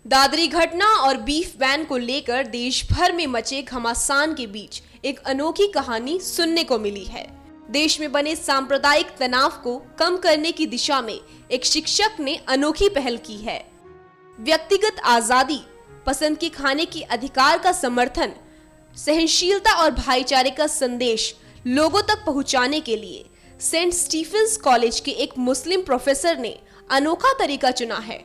दादरी घटना और beef ban को लेकर देश भर में मचे घमासान के बीच एक अनोखी कहानी सुनने को मिली है। देश में बने सांप्रदायिक तनाव को कम करने की दिशा में एक शिक्षक ने अनोखी पहल की है। व्यक्तिगत आजादी, पसंद के खाने के अधिकार का समर्थन, सहनशीलता और भाईचारे का संदेश लोगों तक पहुंचाने के लिए सेंट स्टीफेंस कॉलेज के एक मुस्लिम प्रोफेसर ने अनोखा तरीका चुना है।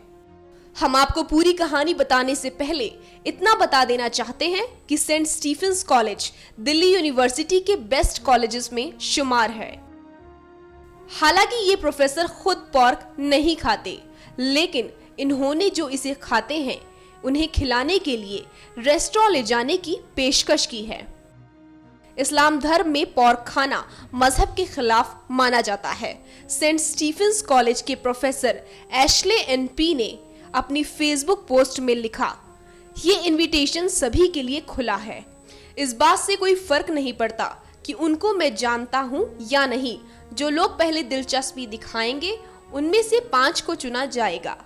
हम आपको पूरी कहानी बताने से पहले इतना बता देना चाहते हैं कि saint Stephen's college Delhi university के बेस्ट कॉलेजेस में शुमार है। हालांकि ये प्रोफेसर खुद पोर्क नहीं खाते, लेकिन इन्होंने जो इसे खाते हैं उन्हें खिलाने के लिए रेस्टोरेंट ले जाने की पेशकश की है। इस्लाम धर्म में पोर्क खाना मजहब के खिलाफ माना जाता है। सेंट स्टीफेंस कॉलेज के प्रोफेसर एशले एनपी ने अपनी फेसबुक पोस्ट में लिखा, ये इनविटेशन सभी के लिए खुला है। इस बात से कोई फर्क नहीं पड़ता कि उनको मैं जानता हूं या नहीं। जो लोग पहले दिलचस्पी दिखाएंगे उनमें से 5 को चुना जाएगा।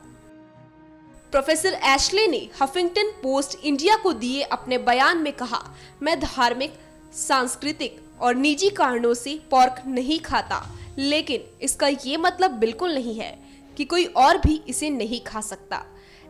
प्रोफेसर एशले ने हफिंगटन पोस्ट इंडिया को दिए अपने बयान में कहा, मैं धार्मिक, सांस्कृतिक और निजी कारणों से पोर्क नहीं खाता, लेकिन इसका ये मतलब बिल्कुल नहीं है कि कोई और भी इसे नहीं खा सकता।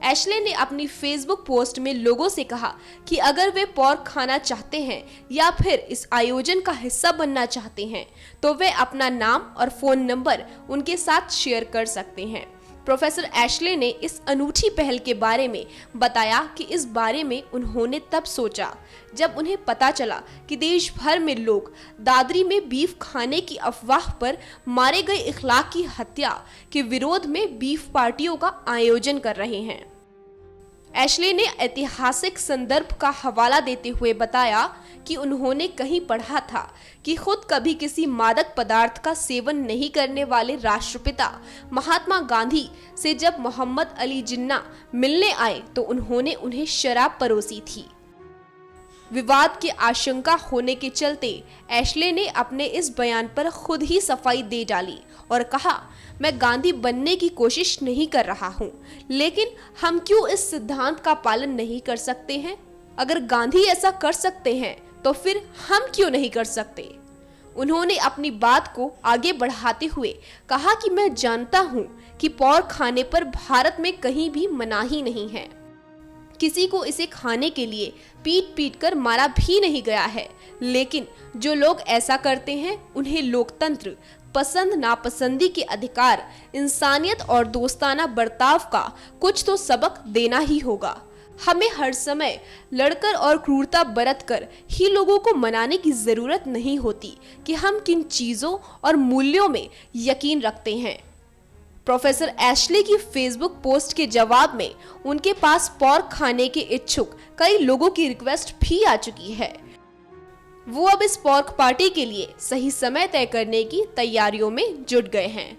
एशले ने अपनी फेसबुक पोस्ट में लोगों से कहा कि अगर वे पोर्क खाना चाहते हैं या फिर इस आयोजन का हिस्सा बनना चाहते हैं तो वे अपना नाम और फोन नंबर उनके साथ शेयर कर सकते हैं। प्रोफेसर एशले ने इस अनूठी पहल के बारे में बताया कि इस बारे में उन्होंने तब सोचा जब उन्हें पता चला कि देश भर में लोग दादरी में बीफ खाने की अफवाह पर मारे गए इखलाक की हत्या के विरोध में बीफ पार्टियों का आयोजन कर रहे हैं। एशले ने ऐतिहासिक संदर्भ का हवाला देते हुए बताया कि उन्होंने कहीं पढ़ा था कि खुद कभी किसी मादक पदार्थ का सेवन नहीं करने वाले राष्ट्रपिता महात्मा गांधी से जब मोहम्मद अली जिन्ना मिलने आए तो उन्होंने उन्हें शराब परोसी थी। विवाद की आशंका होने के चलते एशले ने अपने इस बयान पर खुद ही सफाई दे डाली और कहा, मैं गांधी बनने की कोशिश नहीं कर रहा हूं, लेकिन हम क्यों इस सिद्धांत का पालन नहीं कर सकते हैं? अगर गांधी ऐसा कर सकते हैं तो फिर हम क्यों नहीं कर सकते? उन्होंने अपनी बात को आगे बढ़ाते हुए कहा कि मैं जानता हूं कि पोर्क खाने पर भारत में कहीं भी मनाही नहीं है। किसी को इसे खाने के लिए पीट कर मारा भी नहीं गया है, लेकिन जो लोग ऐसा करते हैं उन्हें लोकतंत्र, पसंद नापसंदी के अधिकार, इंसानियत और दोस्ताना बर्ताव का कुछ तो सबक देना ही होगा। हमें हर समय लड़कर और क्रूरता बरतकर ही लोगों को मनाने की जरूरत नहीं होती कि हम किन चीजों और मूल्यों में यकीन रखते हैं। प्रोफेसर एशले की फेसबुक पोस्ट के जवाब में उनके पास पोर्क खाने के इच्छुक कई लोगों की रिक्वेस्ट भी आ चुकी है। वो अब इस पोर्क पार्टी के लिए सही समय तय करने की तैयारियों में जुट गए हैं।